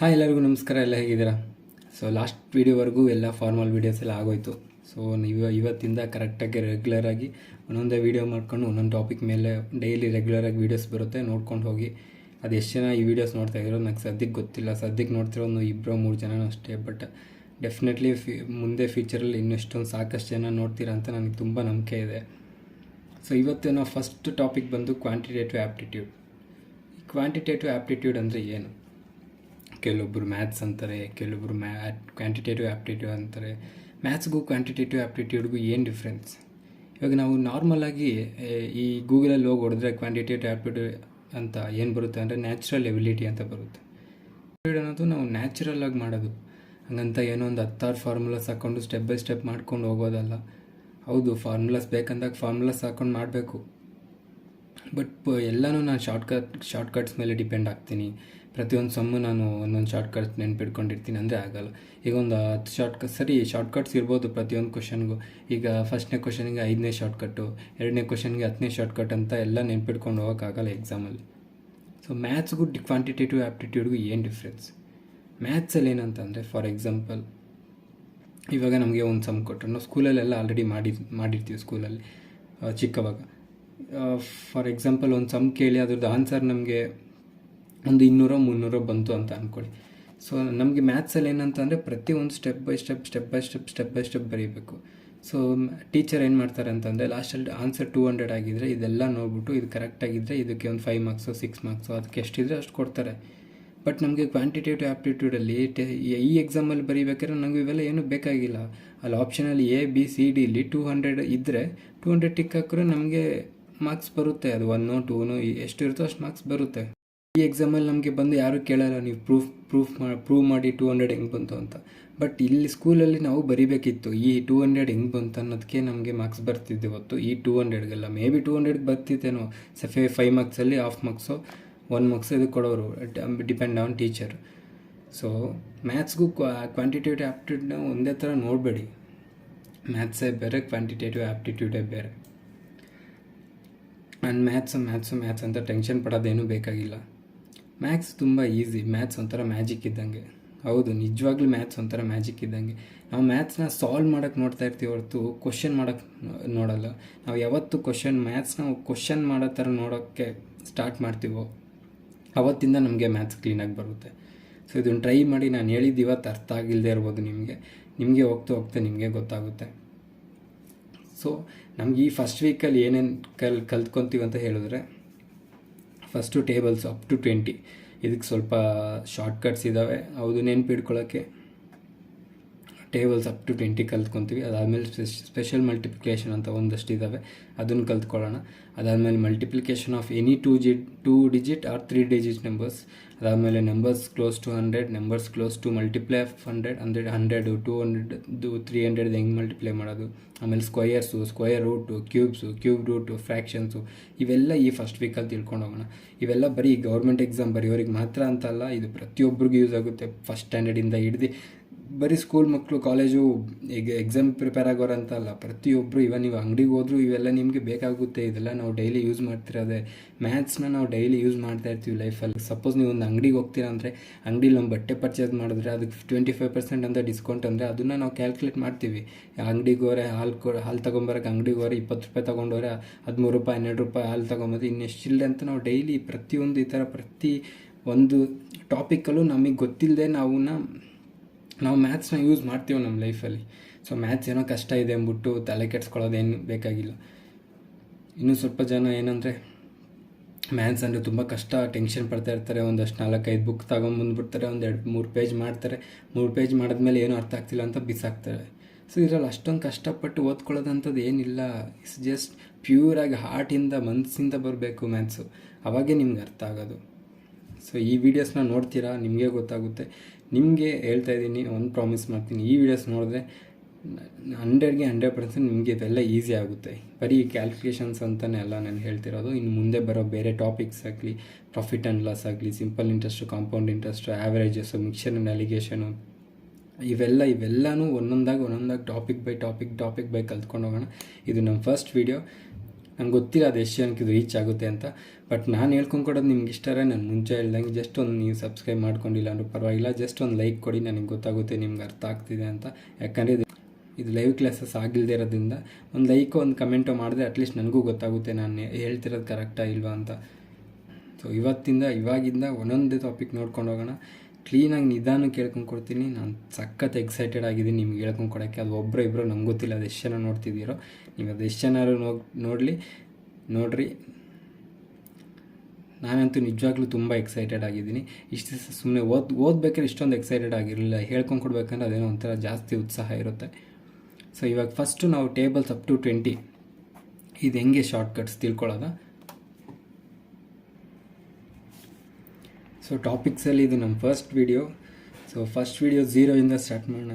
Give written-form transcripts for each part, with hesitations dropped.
Hi ಎಲ್ಲರಿಗೂ ನಮಸ್ಕಾರ. ಎಲ್ಲ ಹೇಗಿದ್ದೀರಾ? ಸೊ ಲಾಸ್ಟ್ ವೀಡಿಯೋವರೆಗೂ ಎಲ್ಲ ಫಾರ್ಮಲ್ ವೀಡಿಯೋಸ್ ಎಲ್ಲ ಆಗೋಯ್ತು. ಸೊ ನೀವು ಇವತ್ತಿಂದ ಕರೆಕ್ಟಾಗಿ ರೆಗ್ಯುಲರಾಗಿ ಒಂದೊಂದೇ ವೀಡಿಯೋ ಮಾಡ್ಕೊಂಡು ಒಂದೊಂದು ಟಾಪಿಕ್ ಮೇಲೆ ಡೈಲಿ ರೆಗ್ಯುಲರಾಗಿ ವೀಡಿಯೋಸ್ ಬರುತ್ತೆ, ನೋಡ್ಕೊಂಡು ಹೋಗಿ. ಅದು ಎಷ್ಟು ಜನ ಈ ವೀಡಿಯೋಸ್ ನೋಡ್ತಾ ಇದ್ರು ನನಗೆ ಸದ್ಯಕ್ಕೆ ಗೊತ್ತಿಲ್ಲ. ಸದ್ಯಕ್ಕೆ ನೋಡ್ತಿರೋ ಒಂದು 2-3 ಜನ ಅಷ್ಟೇ. ಬಟ್ ಡೆಫಿನೆಟ್ಲಿ ಮುಂದೆ ಫ್ಯೂಚರಲ್ಲಿ ಇನ್ನೆಷ್ಟೊಂದು ಸಾಕಷ್ಟು ಜನ ನೋಡ್ತೀರಾ ಅಂತ ನನಗೆ ತುಂಬ ನಂಬಿಕೆ ಇದೆ. ಸೊ ಇವತ್ತು ನಾವು ಫಸ್ಟ್ ಟಾಪಿಕ್ ಬಂದು ಕ್ವಾಂಟಿಟೇಟಿವ್ ಆ್ಯಪ್ಟಿಟ್ಯೂಡ್. ಕ್ವಾಂಟಿಟೇಟಿವ್ ಆ್ಯಪ್ಟಿಟ್ಯೂಡ್ ಅಂದರೆ ಏನು? ಕೆಲವೊಬ್ಬರು ಮ್ಯಾಥ್ಸ್ ಅಂತಾರೆ, ಕೆಲವೊಬ್ಬರು ಕ್ವಾಂಟಿಟೇಟಿವ್ ಆ್ಯಪ್ಟಿಟ್ಯೂಡ್ ಅಂತಾರೆ. ಮ್ಯಾಥ್ಸ್ಗೂ ಕ್ವಾಂಟಿಟೇಟಿವ್ ಆ್ಯಪ್ಟಿಟ್ಯೂಡ್ಗೂ ಏನು ಡಿಫ್ರೆನ್ಸ್? ಇವಾಗ ನಾವು ನಾರ್ಮಲಾಗಿ ಈ ಗೂಗಲಲ್ಲಿ ಹೋಗಿ ಹೊಡೆದ್ರೆ ಕ್ವಾಂಟಿಟೇಟಿವ್ ಆ್ಯಪ್ಟಿಟ್ಯೂಡ್ ಅಂತ ಏನು ಬರುತ್ತೆ ಅಂದರೆ ನ್ಯಾಚುರಲ್ ಎಬಿಲಿಟಿ ಅಂತ ಬರುತ್ತೆ. ಅನ್ನೋದು ನಾವು ನ್ಯಾಚುರಲ್ ಆಗಿ ಮಾಡೋದು, ಹಂಗಂತ ಏನೋ ಒಂದು 10 ಫಾರ್ಮುಲಾಸ್ ಹಾಕ್ಕೊಂಡು ಸ್ಟೆಪ್ ಬೈ ಸ್ಟೆಪ್ ಮಾಡ್ಕೊಂಡು ಹೋಗೋದಲ್ಲ. ಹೌದು, ಫಾರ್ಮುಲಾಸ್ ಬೇಕಂದಾಗ ಫಾರ್ಮುಲಾಸ್ ಹಾಕ್ಕೊಂಡು ಮಾಡಬೇಕು. ಬಟ್ ಎಲ್ಲನೂ ನಾನು ಶಾರ್ಟ್ಕಟ್ಸ್ ಮೇಲೆ ಡಿಪೆಂಡ್ ಆಗ್ತೀನಿ. ಪ್ರತಿಯೊಂದು ಸಮ್ಮು ನಾನು ಒಂದೊಂದು ಶಾರ್ಟ್ಕಟ್ಸ್ ನೆನ್ಪಿಟ್ಕೊಂಡಿರ್ತೀನಿ ಅಂದರೆ ಆಗೋಲ್ಲ. ಈಗ ಒಂದು 10 ಶಾರ್ಟ್ಕಟ್ಸ್ ಇರ್ಬೋದು ಪ್ರತಿಯೊಂದು ಕ್ವಶನ್ಗೂ. ಈಗ ಫಸ್ಟ್ನೇ ಕ್ವಶನಿಗೆ 5ನೇ ಶಾರ್ಟ್ಕಟ್ಟು, 2ನೇ ಕ್ವಶನ್ಗೆ 10ನೇ ಶಾರ್ಟ್ಕಟ್ ಅಂತ ಎಲ್ಲ ನೆನ್ಪಿಟ್ಕೊಂಡು ಹೋಗೋಕ್ಕಾಗಲ್ಲ ಎಕ್ಸಾಮಲ್ಲಿ. ಸೊ ಮ್ಯಾಥ್ಸ್ಗೂ ಕ್ವಾಂಟಿಟೇಟಿವ್ ಆ್ಯಪ್ಟಿಟ್ಯೂಡ್ಗೂ ಏನು ಡಿಫ್ರೆನ್ಸ್? ಮ್ಯಾಥ್ಸಲ್ಲಿ ಏನಂತಂದರೆ, ಫಾರ್ ಎಕ್ಸಾಂಪಲ್ ಇವಾಗ ನಮಗೆ ಒಂದು ಸಮ್ ಕೊಟ್ಟರು, ನಾವು ಸ್ಕೂಲಲ್ಲೆಲ್ಲ ಆಲ್ರೆಡಿ ಮಾಡಿರ್ತೀವಿ ಸ್ಕೂಲಲ್ಲಿ ಚಿಕ್ಕವಾಗ. ಫಾರ್ ಎಕ್ಸಾಂಪಲ್ ಒಂದು ಸಮ್ ಕೇಳಿ ಅದ್ರದ್ದು ಆನ್ಸರ್ ನಮಗೆ ಒಂದು 200-300 ಬಂತು ಅಂತ ಅಂದ್ಕೊಳ್ಳಿ. ಸೊ ನಮಗೆ ಮ್ಯಾಥ್ಸಲ್ಲಿ ಏನಂತಂದರೆ ಪ್ರತಿಯೊಂದು ಸ್ಟೆಪ್ ಬೈ ಸ್ಟೆಪ್ ಬರೀಬೇಕು. ಸೊ ಟೀಚರ್ ಏನು ಮಾಡ್ತಾರೆ ಅಂತಂದರೆ, ಲಾಸ್ಟಲ್ಲಿ ಆನ್ಸರ್ 200 ಆಗಿದ್ದರೆ ಇದೆಲ್ಲ ನೋಡ್ಬಿಟ್ಟು ಇದು ಕರೆಕ್ಟಾಗಿದ್ದರೆ ಇದಕ್ಕೆ ಒಂದು 5 ಮಾರ್ಕ್ಸು 6 ಮಾರ್ಕ್ಸು ಅದಕ್ಕೆ ಎಷ್ಟಿದ್ರೆ ಅಷ್ಟು ಕೊಡ್ತಾರೆ. ಬಟ್ ನಮಗೆ ಕ್ವಾಂಟಿಟೇಟಿವ್ ಆ್ಯಪ್ಟಿಟ್ಯೂಡಲ್ಲಿ ಈ ಎಕ್ಸಾಮಲ್ಲಿ ಬರೀಬೇಕಾದ್ರೆ ನಮಗೆ ಇವೆಲ್ಲ ಏನೂ ಬೇಕಾಗಿಲ್ಲ. ಅಲ್ಲಿ ಆಪ್ಷನಲ್ಲಿ ABCD ಇಲ್ಲಿ 200 ಇದ್ದರೆ 200 ಟಿಕ್ ಹಾಕಿದ್ರೆ ನಮಗೆ ಮಾರ್ಕ್ಸ್ ಬರುತ್ತೆ. ಅದು 1 2 ಎಷ್ಟು ಇರುತ್ತೋ ಅಷ್ಟು ಮಾರ್ಕ್ಸ್ ಬರುತ್ತೆ. ಈ ಎಕ್ಸಾಮಲ್ಲಿ ನಮಗೆ ಬಂದು ಯಾರೂ ಕೇಳಲ್ಲ ನೀವು ಪ್ರೂವ್ ಮಾಡಿ 200 ಹೆಂಗೆ ಬಂತು ಅಂತ. ಬಟ್ ಇಲ್ಲಿ ಸ್ಕೂಲಲ್ಲಿ ನಾವು ಬರೀಬೇಕಿತ್ತು ಈ 200 ಹೆಂಗೆ ಬಂತು ಅನ್ನೋದಕ್ಕೆ ನಮಗೆ ಮಾರ್ಕ್ಸ್ ಬರ್ತಿದ್ದೆ ಹೊತ್ತು ಈ 200ಗೆಲ್ಲ. ಮೇ ಬಿ 200 ಬರ್ತಿತ್ತೇನೋ. 5 ಮಾರ್ಕ್ಸಲ್ಲಿ ಹಾಫ್ ಮಾರ್ಕ್ಸು 1 ಮಾರ್ಕ್ಸ್ ಇದು ಕೊಡೋರು, ಡಿಪೆಂಡ್ ಆನ್ ಟೀಚರ್. ಸೊ ಮ್ಯಾಥ್ಸ್ಗೂ ಕ್ವಾಂಟಿಟೇಟಿವ್ ಆ್ಯಪ್ಟಿಟ್ಯೂಡ್ನ ಒಂದೇ ಥರ ನೋಡಬೇಡಿ. ಮ್ಯಾಥ್ಸೇ ಬೇರೆ, ಕ್ವಾಂಟಿಟೇಟಿವ್ ಆ್ಯಪ್ಟಿಟ್ಯೂಡೇ ಬೇರೆ. ಆ್ಯಂಡ್ ಮ್ಯಾಥ್ಸ್ ಅಂತ ಟೆನ್ಷನ್ ಪಡೋದೇನೂ ಬೇಕಾಗಿಲ್ಲ. ಮ್ಯಾಥ್ಸ್ ತುಂಬ ಈಸಿ. ಮ್ಯಾಥ್ಸ್ ಒಂಥರ ಮ್ಯಾಜಿಕ್ ಇದ್ದಂಗೆ. ಹೌದು, ನಿಜವಾಗ್ಲೂ ಮ್ಯಾಥ್ಸ್ ಒಂಥರ ಮ್ಯಾಜಿಕ್ ಇದ್ದಂಗೆ. ನಾವು ಮ್ಯಾಥ್ಸ್ನ ಸಾಲ್ವ್ ಮಾಡೋಕ್ಕೆ ನೋಡ್ತಾ ಇರ್ತೀವಿ ಹೊರತು ಕ್ವಶನ್ ಮಾಡೋಕ್ಕೆ ನೋಡಲ್ಲ. ನಾವು ಯಾವತ್ತು ಮ್ಯಾಥ್ಸ್ನ ಕ್ವಶನ್ ಮಾಡೋ ಥರ ನೋಡೋಕ್ಕೆ ಸ್ಟಾರ್ಟ್ ಮಾಡ್ತೀವೋ ಅವತ್ತಿಂದ ನಮಗೆ ಮ್ಯಾಥ್ಸ್ ಕ್ಲೀನಾಗಿ ಬರುತ್ತೆ. ಸೊ ಇದನ್ನು ಟ್ರೈ ಮಾಡಿ. ನಾನು ಹೇಳಿದ್ದು ಇವತ್ತು ಅರ್ಥ ಆಗಿಲ್ಲದೆ ಇರ್ಬೋದು ನಿಮಗೆ ಹೋಗ್ತಾ ನಿಮಗೆ ಗೊತ್ತಾಗುತ್ತೆ. ಸೊ ನಮ್ಗೆ ಈ ಫಸ್ಟ್ ವೀಕಲ್ಲಿ ಏನೇನು ಕಲ್ತ್ಕೊತೀವಿ ಅಂತ ಹೇಳಿದ್ರೆ, ಫಸ್ಟು ಟೇಬಲ್ಸ್ ಅಪ್ ಟು 20. ಇದಕ್ಕೆ ಸ್ವಲ್ಪ ಶಾರ್ಟ್ಕಟ್ಸ್ ಇದ್ದಾವೆ, ಹೌದು, ನೆನ್ಪಿಡ್ಕೊಳ್ಳೋಕ್ಕೆ. ಟೇಬಲ್ಸ್ ಅಪ್ ಟು 20 ಕಲ್ತ್ಕೊತೀವಿ. ಅದಾದಮೇಲೆ ಸ್ಪೆಷಲ್ ಮಲ್ಟಿಪ್ಲಿಕೇಶನ್ ಅಂತ ಒಂದಷ್ಟು ಇದ್ದಾವೆ, ಅದನ್ನು ಕಲ್ತ್ಕೊಳ್ಳೋಣ. ಅದಾದಮೇಲೆ multiplication of any 2 digit or 3 digit numbers. ಅದಾದಮೇಲೆ numbers close to 100, numbers close to multiply of 100, 100 200 300 ಹೆಂಗೆ ಮಲ್ಟಿಪ್ಲೈ ಮಾಡೋದು. ಆಮೇಲೆ square root, cube root, fractions, ಇವೆಲ್ಲ ಈ ಫಸ್ಟ್ ವೀಕಲ್ಲಿ ತಿಳ್ಕೊಂಡು ಹೋಗೋಣ. ಇವೆಲ್ಲ ಬರೀ ಗೌರ್ಮೆಂಟ್ ಎಕ್ಸಾಮ್ ಬರೆಯೋರಿಗೆ ಮಾತ್ರ ಅಂತಲ್ಲ, ಇದು ಪ್ರತಿಯೊಬ್ಬರಿಗೂ ಯೂಸ್ ಆಗುತ್ತೆ. ಫಸ್ಟ್ ಸ್ಟ್ಯಾಂಡರ್ಡಿಂದ ಹಿಡ್ದು ಬರೀ ಸ್ಕೂಲ್ ಮಕ್ಕಳು, ಕಾಲೇಜು ಎಕ್ಸಾಮ್ ಪ್ರಿಪೇರ್ ಆಗೋರು ಅಂತ ಅಲ್ಲ, ಪ್ರತಿಯೊಬ್ಬರು. ಇವನ್ ನೀವು ಅಂಗಡಿಗೆ ಹೋದರೂ ಇವೆಲ್ಲ ನಿಮಗೆ ಬೇಕಾಗುತ್ತೆ. ಇದೆಲ್ಲ ನಾವು ಡೈಲಿ ಯೂಸ್ ಮಾಡ್ತಿರೋದೆ. ಮ್ಯಾಥ್ಸ್ನ ನಾವು ಡೈಲಿ ಯೂಸ್ ಮಾಡ್ತಾ ಇರ್ತೀವಿ ಲೈಫಲ್ಲಿ. ಸಪೋಸ್ ನೀವು ಒಂದು ಅಂಗಡಿಗೆ ಹೋಗ್ತೀರಾ ಅಂದರೆ, ಅಂಗಡಿಲಿ ನಾವು ಬಟ್ಟೆ ಪರ್ಚೇಸ್ ಮಾಡಿದ್ರೆ ಅದಕ್ಕೆ 25% ಅಂತ ಡಿಸ್ಕೌಂಟ್ ಅಂದರೆ ಅದನ್ನು ನಾವು ಕ್ಯಾಲ್ಕುಲೇಟ್ ಮಾಡ್ತೀವಿ. ಅಂಗಡಿಗೆ ಹೋರೆ ಹಾಲು ತೊಗೊಂಬರೋಕೆ ಅಂಗಡಿಗೆ ಹೋರೆ 20 ರೂಪಾಯಿ ತೊಗೊಂಡೋರೆ 13 ರೂಪಾಯಿ 12 ರೂಪಾಯಿ ಹಾಲು ತೊಗೊಂಬಂದು ಇನ್ನೆಷ್ಟಿಲ್ಲ ಅಂತ ನಾವು ಡೈಲಿ ಪ್ರತಿಯೊಂದು ಈ ಥರ ಪ್ರತಿ ಒಂದು ಟಾಪಿಕಲ್ಲೂ ನಮಗೆ ಗೊತ್ತಿಲ್ಲದೆ ನಾವು ಮ್ಯಾಥ್ಸ್ನ ಯೂಸ್ ಮಾಡ್ತೀವಿ ನಮ್ಮ ಲೈಫಲ್ಲಿ. ಸೊ ಮ್ಯಾಥ್ಸ್ ಏನೋ ಕಷ್ಟ ಇದೆ ಅಂದ್ಬಿಟ್ಟು ತಲೆ ಕೆಡ್ಸ್ಕೊಳ್ಳೋದೇನು ಬೇಕಾಗಿಲ್ಲ. ಇನ್ನೂ ಸ್ವಲ್ಪ ಜನ ಏನಂದರೆ ಮ್ಯಾಥ್ಸ್ ಅಂದರೆ ತುಂಬ ಕಷ್ಟ, ಟೆನ್ಷನ್ ಪಡ್ತಾ ಇರ್ತಾರೆ. ಒಂದಷ್ಟು 4-5 ಬುಕ್ ತೊಗೊಂಬಂದ್ಬಿಡ್ತಾರೆ, 2-3 ಪೇಜ್ ಮಾಡ್ತಾರೆ. 3 ಪೇಜ್ ಮಾಡಿದ್ಮೇಲೆ ಏನೂ ಅರ್ಥ ಆಗ್ತಿಲ್ಲ ಅಂತ ಬಿಸಾಕ್ತಾರೆ. ಸೊ ಇದರಲ್ಲಿ ಅಷ್ಟೊಂದು ಕಷ್ಟಪಟ್ಟು ಓದ್ಕೊಳ್ಳೋದಂಥದ್ದು ಏನಿಲ್ಲ. ಇಟ್ಸ್ ಜಸ್ಟ್ ಪ್ಯೂರಾಗಿ ಹಾರ್ಟಿಂದ ಮನಸ್ಸಿಂದ ಬರಬೇಕು ಮ್ಯಾಥ್ಸು, ಅವಾಗೇ ನಿಮ್ಗೆ ಅರ್ಥ ಆಗೋದು. ಸೊ ಈ ವಿಡಿಯೋಸ್ನ ನೋಡ್ತೀರಾ, ನಿಮಗೆ ಗೊತ್ತಾಗುತ್ತೆ. ನಿಮಗೆ ಹೇಳ್ತಾ ಇದ್ದೀನಿ, ಒಂದು ಪ್ರಾಮಿಸ್ ಮಾಡ್ತೀನಿ, ಈ ವಿಡಿಯೋಸ್ ನೋಡಿದ್ರೆ 100ಗೆ 100% ನಿಮಗೆ ಇದೆಲ್ಲ ಈಸಿ ಆಗುತ್ತೆ. ಬರೀ ಕ್ಯಾಲ್ಕುಲೇಷನ್ಸ್ ಅಂತಲೇ ಅಲ್ಲ ನಾನು ಹೇಳ್ತಿರೋದು. ಇನ್ನು ಮುಂದೆ ಬರೋ ಬೇರೆ ಟಾಪಿಕ್ಸ್ ಆಗಲಿ, ಪ್ರಾಫಿಟ್ ಆ್ಯಂಡ್ ಲಾಸ್ ಆಗಲಿ, simple interest, compound interest, averages, mixture and alligation, ಇವೆಲ್ಲನೂ ಒಂದೊಂದಾಗಿ ಟಾಪಿಕ್ ಬೈ ಕಲ್ತ್ಕೊಂಡು ಹೋಗೋಣ. ಇದು ನಮ್ಮ ಫಸ್ಟ್ ವೀಡಿಯೋ. ನಂಗೆ ಗೊತ್ತಿಲ್ಲ ಅದು ಎಷ್ಟು ಜನಕ್ಕೆ ಇದು ರೀಚ್ ಆಗುತ್ತೆ ಅಂತ. ಬಟ್ ನಾನು ಹೇಳ್ಕೊಂಡ್ಕೊಡೋದು ನಿಮ್ಗೆ ಇಷ್ಟರೇ ನಾನು ಮುಂಚೆ ಹೇಳ್ದಂಗೆ ಜಸ್ಟ್ ಒಂದು ನೀವು ಸಬ್ಸ್ಕ್ರೈಬ್ ಮಾಡ್ಕೊಂಡಿಲ್ಲ ಅಂದ್ರೂ ಪರವಾಗಿಲ್ಲ, ಜಸ್ಟ್ ಒಂದು ಲೈಕ್ ಕೊಡಿ, ನನಗೆ ಗೊತ್ತಾಗುತ್ತೆ ನಿಮ್ಗೆ ಅರ್ಥ ಆಗ್ತಿದೆ ಅಂತ. ಯಾಕಂದರೆ ಇದು ಲೈವ್ ಕ್ಲಾಸಸ್ ಆಗಿಲ್ಲದೆ ಇರೋದ್ರಿಂದ ಒಂದು ಲೈಕೋ ಒಂದು ಕಮೆಂಟೋ ಮಾಡಿದ್ರೆ ಅಟ್ಲೀಸ್ಟ್ ನನಗೂ ಗೊತ್ತಾಗುತ್ತೆ ನಾನು ಹೇಳ್ತಿರೋದು ಕರೆಕ್ಟಾ ಇಲ್ವಾ ಅಂತ. ಸೊ ಇವಾಗಿಂದ ಒಂದೊಂದೇ ಟಾಪಿಕ್ ನೋಡ್ಕೊಂಡು ಹೋಗೋಣ. ಕ್ಲೀನಾಗಿ ನಿಧಾನ ಕೇಳ್ಕೊಂಡು ಕೊಡ್ತೀನಿ. ನಾನು ಸಖತ್ ಎಕ್ಸೈಟೆಡ್ ಆಗಿದ್ದೀನಿ ನಿಮ್ಗೆ ಹೇಳ್ಕೊಂಡು ಕೊಡೋಕ್ಕೆ. ಅದು ಒಬ್ಬರು ಇಬ್ಬರು ನಮ್ಗೆ ಗೊತ್ತಿಲ್ಲ ಅದು ಎಷ್ಟು ಜನ ನೋಡ್ತಿದ್ದೀರೋ. ನೀವು ಅದು ಎಷ್ಟು ಜನ ನೋಡ್ರಿ. ನಾನಂತೂ ನಿಜವಾಗ್ಲೂ ತುಂಬ ಎಕ್ಸೈಟೆಡ್ ಆಗಿದ್ದೀನಿ. ಇಷ್ಟು ಸುಮ್ಮನೆ ಓದ್ಬೇಕಾದ್ರೆ ಇಷ್ಟೊಂದು ಎಕ್ಸೈಟೆಡ್ ಆಗಿರಲಿಲ್ಲ. ಹೇಳ್ಕೊಂಡು ಕೊಡ್ಬೇಕಂದ್ರೆ ಅದೇನೋ ಒಂಥರ ಜಾಸ್ತಿ ಉತ್ಸಾಹ ಇರುತ್ತೆ. ಸೊ ಇವಾಗ ಫಸ್ಟು ನಾವು ಟೇಬಲ್ಸ್ ಅಪ್ ಟು 20 ಇದು ಹೆಂಗೆ ಶಾರ್ಟ್ಕಟ್ಸ್ ತಿಳ್ಕೊಳ್ಳೋದ. ಸೊ ಟಾಪಿಕ್ಸಲ್ಲಿ ಇದು ನಮ್ಮ first video. So first video 0 start ಮಾಡೋಣ.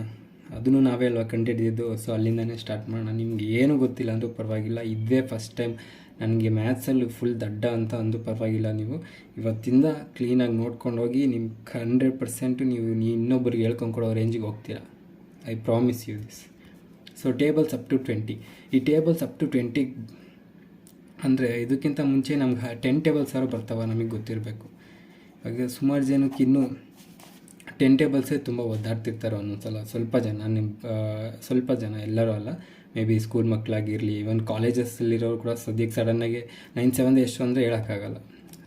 ಅದನ್ನು ನಾವೇ ಅಲ್ವಾ ಕಂಡಿಡಿದ್ದು. ಸೊ ಅಲ್ಲಿಂದನೇ ಸ್ಟಾರ್ಟ್ ಮಾಡೋಣ. ನಿಮ್ಗೆ ಏನೂ ಗೊತ್ತಿಲ್ಲ ಅಂದರೂ ಪರವಾಗಿಲ್ಲ, ಇದೇ ಫಸ್ಟ್ ಟೈಮ್ ನನಗೆ ಮ್ಯಾಥ್ಸಲ್ಲಿ ಫುಲ್ ದಡ್ಡ ಅಂತ ಅಂದರೂ ಪರವಾಗಿಲ್ಲ. ನೀವು ಇವತ್ತಿಂದ ಕ್ಲೀನಾಗಿ ನೋಡ್ಕೊಂಡು ಹೋಗಿ ನಿಮ್ಗೆ 100% ನೀವು ಇನ್ನೊಬ್ಬರಿಗೆ ಹೇಳ್ಕೊಂಡು ಕೊಡೋ ರೇಂಜಿಗೆ ಹೋಗ್ತೀರಾ. I promise you this. So tables up to 20. ಈ ಟೇಬಲ್ಸ್ ಅಪ್ ಟು 20 ಅಂದರೆ ಇದಕ್ಕಿಂತ ಮುಂಚೆ ನಮ್ಗೆ 10 ಟೇಬಲ್ಸ್ ಬರ್ತಾವೆ ನಮಗೆ ಗೊತ್ತಿರಬೇಕು. ಹಾಗೆ ಸುಮಾರು ಜನಕ್ಕೆ ಇನ್ನೂ 10 ಟೇಬಲ್ಸೇ ತುಂಬ ಒದ್ದಾಡ್ತಿರ್ತಾರೆ ಒಂದೊಂದ್ಸಲ. ಸ್ವಲ್ಪ ಜನ ಎಲ್ಲರೂ ಅಲ್ಲ, ಮೇ ಬಿ ಸ್ಕೂಲ್ ಮಕ್ಕಳಾಗಿರಲಿ, ಈವನ್ ಕಾಲೇಜಸ್ಸಲ್ಲಿರೋರು ಕೂಡ ಸದ್ಯಕ್ಕೆ ಸಡನ್ನಾಗಿ 9 7 ಎಷ್ಟು ಅಂದರೆ ಹೇಳೋಕ್ಕಾಗಲ್ಲ.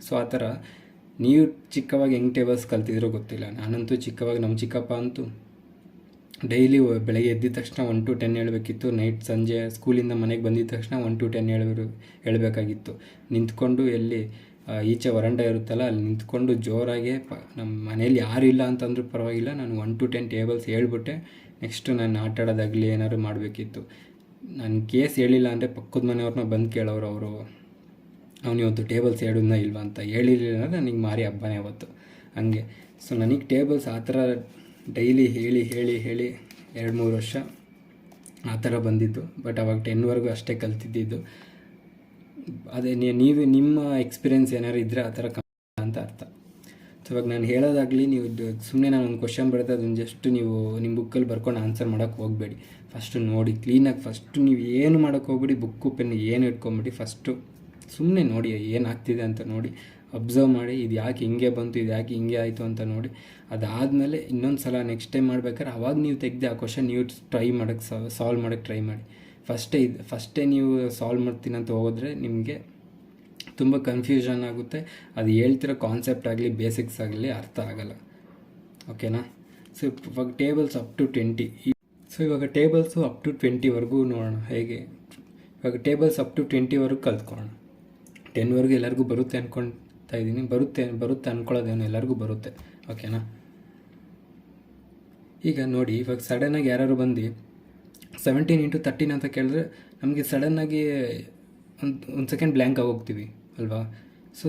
ಸೊ ಆ ಥರ ನೀವು ಚಿಕ್ಕವಾಗಿ ಹೆಂಗೆ ಟೇಬಲ್ಸ್ ಕಲ್ತಿದ್ರೋ ಗೊತ್ತಿಲ್ಲ. ನಾನಂತೂ ಚಿಕ್ಕವಾಗಿ ನಮ್ಮ ಚಿಕ್ಕಪ್ಪ ಅಂತೂ ಡೈಲಿ ಬೆಳಗ್ಗೆ ಎದ್ದಿದ ತಕ್ಷಣ 1 to 10 ಹೇಳಬೇಕಿತ್ತು. ನೈಟ್ ಸಂಜೆ ಸ್ಕೂಲಿಂದ ಮನೆಗೆ ಬಂದಿದ್ದ ತಕ್ಷಣ 1 to 10 ಹೇಳಬೇಕಾಗಿತ್ತು. ನಿಂತ್ಕೊಂಡು ಎಲ್ಲಿ ಈಚೆ ವರಂಡ ಇರುತ್ತಲ್ಲ ಅಲ್ಲಿ ನಿಂತ್ಕೊಂಡು ಜೋರಾಗೆ ನಮ್ಮ ಮನೇಲಿ ಯಾರು ಇಲ್ಲ ಅಂತಂದ್ರೂ ಪರವಾಗಿಲ್ಲ, ನಾನು 1 to 10 ಟೇಬಲ್ಸ್ ಹೇಳ್ಬಿಟ್ಟೆ ನೆಕ್ಸ್ಟು ನಾನು ಆಟ ಆಡೋದಾಗಲಿ ಏನಾದ್ರು ಮಾಡಬೇಕಿತ್ತು. ನನ್ನ ಕೇಸ್ ಹೇಳಿಲ್ಲ ಅಂದರೆ ಪಕ್ಕದ ಮನೆಯವ್ರನ್ನ ಬಂದು ಕೇಳೋರು, ಅವನಿವತ್ತು ಟೇಬಲ್ಸ್ ಹೇಳಿದ್ನ ಇಲ್ವಾ ಅಂತ. ಹೇಳಿರಲಿಲ್ಲ ಅಂದರೆ ನನಗೆ ಮಾರಿ ಹಬ್ಬನೇ ಅವತ್ತು ಹಂಗೆ. ಸೊ ನನಗೆ ಟೇಬಲ್ಸ್ ಆ ಥರ ಡೈಲಿ ಹೇಳಿ 2-3 ವರ್ಷ ಆ ಥರ ಬಂದಿದ್ದು. ಬಟ್ ಅವಾಗ 10ವರೆಗೂ ಅಷ್ಟೇ ಕಲ್ತಿದ್ದಿದ್ದು. ಅದೇ ನಿಮ್ಮ ಎಕ್ಸ್ಪೀರಿಯೆನ್ಸ್ ಏನಾರು ಇದ್ದರೆ ಆ ಥರ ಅಂತ ಅರ್ಥ. ಸೊ ಇವಾಗ ನಾನು ಹೇಳೋದಾಗಲಿ, ನೀವು ಸುಮ್ಮನೆ ನಾನು ಒಂದು ಕ್ವಶನ್ ಬರುತ್ತೆ ಅದನ್ನು ಜಸ್ಟ್ ನೀವು ನಿಮ್ಮ ಬುಕ್ಕಲ್ಲಿ ಬರ್ಕೊಂಡು ಆನ್ಸರ್ ಮಾಡೋಕ್ಕೆ ಹೋಗಬೇಡಿ. ಫಸ್ಟು ನೋಡಿ ಕ್ಲೀನಾಗಿ. ಫಸ್ಟು ನೀವು ಏನು ಮಾಡೋಕ್ಕೆ ಹೋಗ್ಬೇಡಿ, ಬುಕ್ಕು ಪೆನ್ ಏನು ಇಟ್ಕೊಂಬಿಡಿ. ಫಸ್ಟು ಸುಮ್ಮನೆ ನೋಡಿ ಏನಾಗ್ತಿದೆ ಅಂತ ನೋಡಿ, ಅಬ್ಸರ್ವ್ ಮಾಡಿ, ಇದು ಯಾಕೆ ಹಿಂಗೆ ಬಂತು, ಇದು ಯಾಕೆ ಹಿಂಗೆ ಆಯಿತು ಅಂತ ನೋಡಿ. ಅದಾದಮೇಲೆ ಇನ್ನೊಂದು ಸಲ ನೆಕ್ಸ್ಟ್ ಟೈಮ್ ಮಾಡ್ಬೇಕಾದ್ರೆ ಅವಾಗ ನೀವು ತೆಗೆದು ಆ ಕ್ವಶನ್ ನೀವು ಟ್ರೈ ಮಾಡೋಕ್ಕೆ ಸಾಲ್ವ್ ಮಾಡೋಕ್ಕೆ ಟ್ರೈ ಮಾಡಿ. ಫಸ್ಟೇ ನೀವು ಸಾಲ್ವ್ ಮಾಡ್ತೀನಿ ಅಂತ ಹೋದರೆ ನಿಮಗೆ ತುಂಬ ಕನ್ಫ್ಯೂಷನ್ ಆಗುತ್ತೆ. ಅದು ಹೇಳ್ತಿರೋ ಕಾನ್ಸೆಪ್ಟ್ ಆಗಲಿ ಬೇಸಿಕ್ಸ್ ಆಗಲಿ ಅರ್ಥ ಆಗಲ್ಲ. ಓಕೆನಾ? ಸೊ ಇವಾಗ ಟೇಬಲ್ಸ್ ಅಪ್ ಟು 20. ಸೊ ಇವಾಗ ಟೇಬಲ್ಸು ಅಪ್ ಟು 20ವರೆಗೂ ನೋಡೋಣ ಹೇಗೆ. ಇವಾಗ ಟೇಬಲ್ಸ್ ಅಪ್ ಟು 20ವರೆಗೂ ಕಲ್ತ್ಕೊಳ್ಳೋಣ. 10ವರೆಗೂ ಎಲ್ಲರಿಗೂ ಬರುತ್ತೆ ಅಂದ್ಕೊಳ್ತಾ ಇದ್ದೀನಿ. ಬರುತ್ತೆ ಅಂದ್ಕೊಳ್ಳೋದೇನು ಎಲ್ಲರಿಗೂ ಬರುತ್ತೆ. ಓಕೆನಾ? ಈಗ ನೋಡಿ, ಇವಾಗ ಸಡನ್ನಾಗಿ ಯಾರು ಬಂದು 17 into 13 ಅಂತ ಕೇಳಿದ್ರೆ ನಮಗೆ ಸಡನ್ನಾಗಿ ಒಂದು ಸೆಕೆಂಡ್ ಬ್ಲ್ಯಾಂಕ್ ಆಗೋಗ್ತೀವಿ ಅಲ್ವಾ? So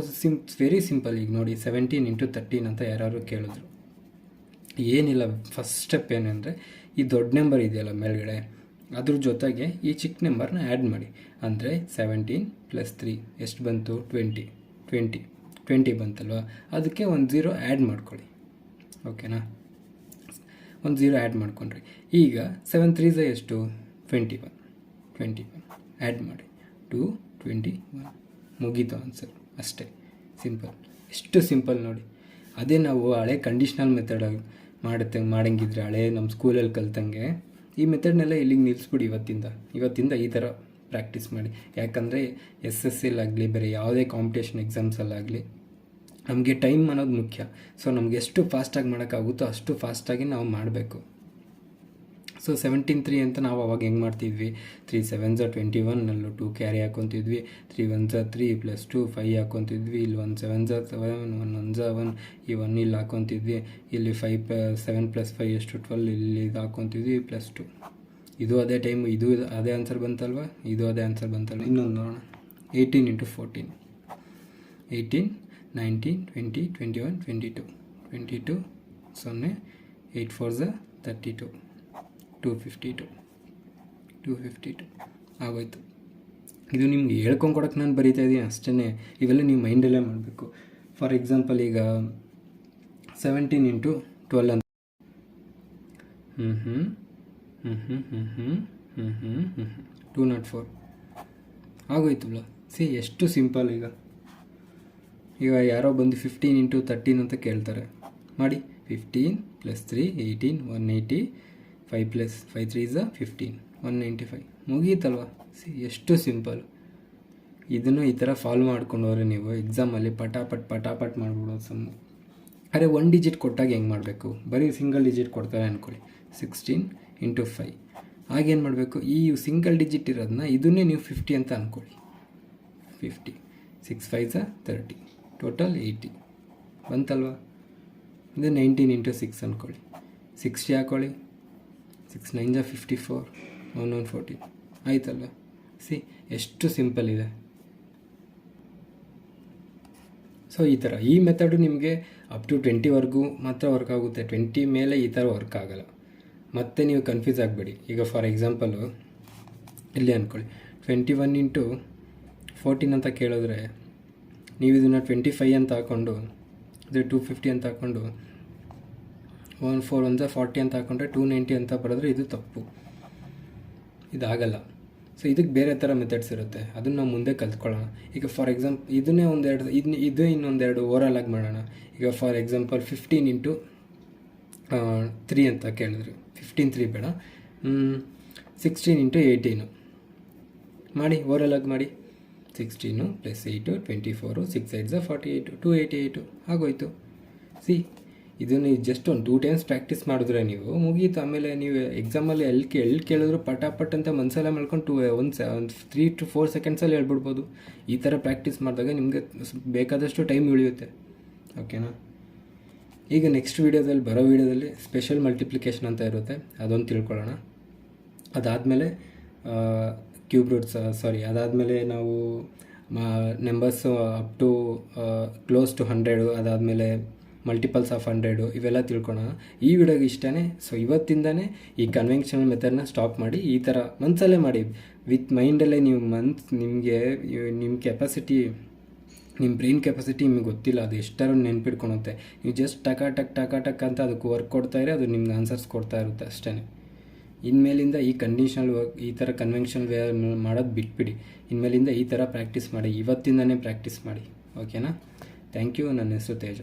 very simple. ಈಗ ನೋಡಿ 17 into 13 ಅಂತ ಯಾರು ಕೇಳಿದ್ರು, ಏನಿಲ್ಲ, ಫಸ್ಟ್ ಸ್ಟೆಪ್ ಏನಂದರೆ ಈ ದೊಡ್ಡ ನಂಬರ್ ಇದೆಯಲ್ಲ ಮೇಲ್ಗಡೆ, ಅದ್ರ ಜೊತೆಗೆ ಈ ಚಿಕ್ಕ ನಂಬರ್ನ ಆ್ಯಡ್ ಮಾಡಿ. ಅಂದರೆ 17 + 3 ಎಷ್ಟು ಬಂತು? 20 ಬಂತಲ್ವ? ಅದಕ್ಕೆ ಒಂದು 0 ಆ್ಯಡ್ ಮಾಡ್ಕೊಳ್ಳಿ. ಓಕೆನಾ? ಒಂದು 0 ಆ್ಯಡ್ ಮಾಡ್ಕೊಂಡ್ರಿ. ಈಗ 7 3s ಎಷ್ಟು? 21 ಆ್ಯಡ್ ಮಾಡಿ 221. ಮುಗೀತು ಆನ್ಸರ್. ಅಷ್ಟೇ ಸಿಂಪಲ್. ಎಷ್ಟು ಸಿಂಪಲ್ ನೋಡಿ. ಅದೇ ನಾವು ಹಳೆ ಕಂಡೀಷ್ನಲ್ ಮೆಥಡ್ ಮಾಡಂಗಿದ್ರೆ ಹಳೆ ನಮ್ಮ ಸ್ಕೂಲಲ್ಲಿ ಕಲ್ತಂಗೆ ಈ ಮೆಥಡ್ನೆಲ್ಲ ಇಲ್ಲಿಗೆ ನಿಲ್ಲಿಸ್ಬಿಡಿ. ಇವತ್ತಿಂದ ಈ ಥರ ಪ್ರಾಕ್ಟೀಸ್ ಮಾಡಿ. ಯಾಕಂದರೆ SSLಾಗಲಿ ಬೇರೆ ಯಾವುದೇ ಕಾಂಪಿಟೇಷನ್ ಎಕ್ಸಾಮ್ಸಲ್ಲಾಗಲಿ ನಮಗೆ ಟೈಮ್ ಅನ್ನೋದು ಮುಖ್ಯ. ಸೊ ನಮ್ಗೆ ಎಷ್ಟು ಫಾಸ್ಟಾಗಿ ಮಾಡೋಕ್ಕಾಗುತ್ತೋ ಅಷ್ಟು ಫಾಸ್ಟಾಗಿ ನಾವು ಮಾಡಬೇಕು. ಸೊ 17 ಅಂತ ನಾವು ಅವಾಗ ಹೆಂಗೆ ಮಾಡ್ತಿದ್ವಿ? 3 7s 21, ಅಲ್ಲೂ 2 ಕ್ಯಾರಿ ಹಾಕೊತಿದ್ವಿ. 3 1s 3 + 2 5 ಹಾಕೊತಿದ್ವಿ. ಇಲ್ಲಿ 1 7s 7, 1 1s 1, ಈ 1 ಇಲ್ಲಿ ಹಾಕೊತಿದ್ವಿ. ಇಲ್ಲಿ 7 + 5 ಎಷ್ಟು? 12. ಇಲ್ಲಿ ಇದು ಹಾಕೊತಿದ್ವಿ +2. ಇದು ಅದೇ ಟೈಮ್, ಇದು ಅದೇ ಆನ್ಸರ್ ಬಂತಲ್ವ? ಇದು ಅದೇ ಆನ್ಸರ್ ಬಂತಲ್ವ? ಇನ್ನೊಂದು ನೋಡೋಣ. 18 into 14, 18 19 20 21 22 22 0 8 4s 32 252 ಆಗೋಯ್ತು. ಇದು ನಿಮ್ಗೆ ಹೇಳ್ಕೊಂಡ್ಕೊಡಕ್ಕೆ ನಾನು ಬರೀತಾ ಇದ್ದೀನಿ ಅಷ್ಟೇ. ಇವೆಲ್ಲ ನೀವು ಮೈಂಡಲ್ಲೇ ಮಾಡಬೇಕು. ಫಾರ್ ಎಕ್ಸಾಂಪಲ್ ಈಗ 17 into 12 ಅಂತ 204 ಆಗೋಯ್ತಲ್ಲ. ಎಷ್ಟು ಸಿಂಪಲ್. ಈಗ ಯಾರೋ ಬಂದು 15 × 13 ಅಂತ ಕೇಳ್ತಾರೆ. ಮಾಡಿ 15 + 3 18 180 5 + 5 3 = 15 195 ಮುಗೀತಲ್ವ. ಎಷ್ಟು ಸಿಂಪಲ್. ಇದನ್ನು ಈ ಥರ ಫಾಲೋ ಮಾಡ್ಕೊಂಡವ್ರೆ ನೀವು ಎಕ್ಸಾಮಲ್ಲಿ ಪಟಾಪಟ್ ಮಾಡಿಬಿಡೋದು ಸಮ್ಮು. ಅರೆ 1 ಡಿಜಿಟ್ ಕೊಟ್ಟಾಗ ಹೆಂಗೆ ಮಾಡಬೇಕು? ಬರೀ ಸಿಂಗಲ್ ಡಿಜಿಟ್ ಕೊಡ್ತಾರೆ ಅಂದ್ಕೊಳ್ಳಿ, 16 × 5. ಆಗೇನು ಮಾಡಬೇಕು? ಈ ಸಿಂಗಲ್ ಡಿಜಿಟ್ ಇರೋದನ್ನ ಇದನ್ನೇ ನೀವು 50 ಅಂತ ಅಂದ್ಕೊಳ್ಳಿ. 50 6 5 = 30 ಟೋಟಲ್ 80 ಬಂತಲ್ವ. ಇದು 19 × 6 ಅಂದ್ಕೊಳ್ಳಿ, 60 ಹಾಕೊಳ್ಳಿ, 6 9 = 54 1 14 ಆಯ್ತಲ್ವ. ಎಷ್ಟು ಸಿಂಪಲ್ ಇದೆ. ಸೊ ಈ ಥರ ಈ ಮೆಥಡು ನಿಮಗೆ ಅಪ್ ಟು 20ವರೆಗೂ ಮಾತ್ರ ವರ್ಕ್ ಆಗುತ್ತೆ. 20 ಮೇಲೆ ಈ ಥರ ವರ್ಕ್ ಆಗಲ್ಲ. ಮತ್ತೆ ನೀವು ಕನ್ಫ್ಯೂಸ್ ಆಗಬೇಡಿ. ಈಗ ಫಾರ್ ಎಕ್ಸಾಂಪಲು ಇಲ್ಲಿ ಅಂದ್ಕೊಳ್ಳಿ 21 × 14 ಅಂತ ಕೇಳಿದ್ರೆ ನೀವು ಇದನ್ನು 25 ಅಂತ ಹಾಕ್ಕೊಂಡು ಇದು 250 ಅಂತ ಹಾಕ್ಕೊಂಡು 1 4 1 = 40 ಅಂತ ಹಾಕ್ಕೊಂಡ್ರೆ 290 ಅಂತ ಬರೆದ್ರೆ ಇದು ತಪ್ಪು, ಇದಾಗಲ್ಲ. ಸೊ ಇದಕ್ಕೆ ಬೇರೆ ಥರ ಮೆಥಡ್ಸ್ ಇರುತ್ತೆ, ಅದನ್ನು ನಾವು ಮುಂದೆ ಕಲ್ತ್ಕೊಳ್ಳೋಣ. ಈಗ ಫಾರ್ ಎಕ್ಸಾಂಪಲ್ ಇದನ್ನೇ ಒಂದೆರಡು ಇದು ಇನ್ನೊಂದೆರಡು ಓವರಾಲ್ ಆಗಿ ಮಾಡೋಣ. ಈಗ ಫಾರ್ ಎಕ್ಸಾಂಪಲ್ 15 × 3 ಅಂತ ಕೇಳಿದ್ರು, 15 3 ಬೇಡ, 16 × 18 ಮಾಡಿ, ಓವರಾಲ್ ಆಗಿ ಮಾಡಿ. 16 + 8 24 6 8 = 48 288 ಆಗೋಯ್ತು. ಇದನ್ನು ಜಸ್ಟ್ ಒಂದು 2 ಟೈಮ್ಸ್ ಪ್ರಾಕ್ಟೀಸ್ ಮಾಡಿದ್ರೆ ನೀವು ಮುಗೀತು. ಆಮೇಲೆ ನೀವು ಎಕ್ಸಾಮಲ್ಲಿ ಎಲ್ಲಿ ಕೇಳಿದ್ರು ಪಟಾಪಟ್ ಅಂತ ಮನಸ್ಸೆಲ್ಲ ಮಾಡ್ಕೊಂಡು 3 to 4 ಸೆಕೆಂಡ್ಸಲ್ಲಿ ಹೇಳ್ಬಿಡ್ಬೋದು. ಈ ಥರ ಪ್ರಾಕ್ಟೀಸ್ ಮಾಡಿದಾಗ ನಿಮಗೆ ಬೇಕಾದಷ್ಟು ಟೈಮ್ ಉಳಿಯುತ್ತೆ. ಓಕೆನಾ? ಈಗ ನೆಕ್ಸ್ಟ್ ವೀಡಿಯೋದಲ್ಲಿ ಬರೋ ವೀಡಿಯೋದಲ್ಲಿ ಸ್ಪೆಷಲ್ ಮಲ್ಟಿಪ್ಲಿಕೇಶನ್ ಅಂತ ಇರುತ್ತೆ, ಅದೊಂದು ತಿಳ್ಕೊಳ್ಳೋಣ. ಅದಾದಮೇಲೆ ಕ್ಯೂಬ್ ರೂಟ್ಸ್ ಅದಾದಮೇಲೆ ನಾವು numbers up to close to 100, ಅದಾದಮೇಲೆ ಮಲ್ಟಿಪಲ್ಸ್ ಆಫ್ 100 ಇವೆಲ್ಲ ತಿಳ್ಕೊಳ್ಳೋಣ. ಈ ವಿಡಿಯೋಗೆ ಇಷ್ಟನೇ. ಸೊ ಇವತ್ತಿಂದನೇ ಈ ಕನ್ವೆನ್ಷನಲ್ ಮೆಥಡ್ನ ಸ್ಟಾಪ್ ಮಾಡಿ ಈ ಥರ ಮನಸ್ಸಲ್ಲೇ ಮಾಡಿ, ವಿತ್ ಮೈಂಡಲ್ಲೇ ನೀವು ನಿಮ್ಮ ಕೆಪಾಸಿಟಿ, ನಿಮ್ಮ ಬ್ರೈನ್ ಕೆಪಾಸಿಟಿ ನಿಮಗೆ ಗೊತ್ತಿಲ್ಲ, ಅದು ಎಷ್ಟಾರು ನೆನ್ಪಿಟ್ಕೊಳುತ್ತೆ. ನೀವು ಜಸ್ಟ್ ಟಕ್ ಅಂತ ಅದಕ್ಕೆ ವರ್ಕ್ ಕೊಡ್ತಾಯಿದ್ರೆ ಅದು ನಿಮ್ಗೆ ಆನ್ಸರ್ಸ್ ಕೊಡ್ತಾ ಇರುತ್ತೆ ಅಷ್ಟೇ. ಇನ್ಮೇಲಿಂದ ಈ ಈ ಥರ ಕನ್ವೆನ್ಷನಲ್ ವೇ ಮಾಡೋದು ಬಿಟ್ಬಿಡಿ. ಇನ್ಮೇಲಿಂದ ಈ ಥರ ಪ್ರಾಕ್ಟೀಸ್ ಮಾಡಿ, ಇವತ್ತಿಂದನೇ ಪ್ರಾಕ್ಟೀಸ್ ಮಾಡಿ. ಓಕೆನಾ? Thank you. ನನ್ನ ಹೆಸರು ತೇಜ.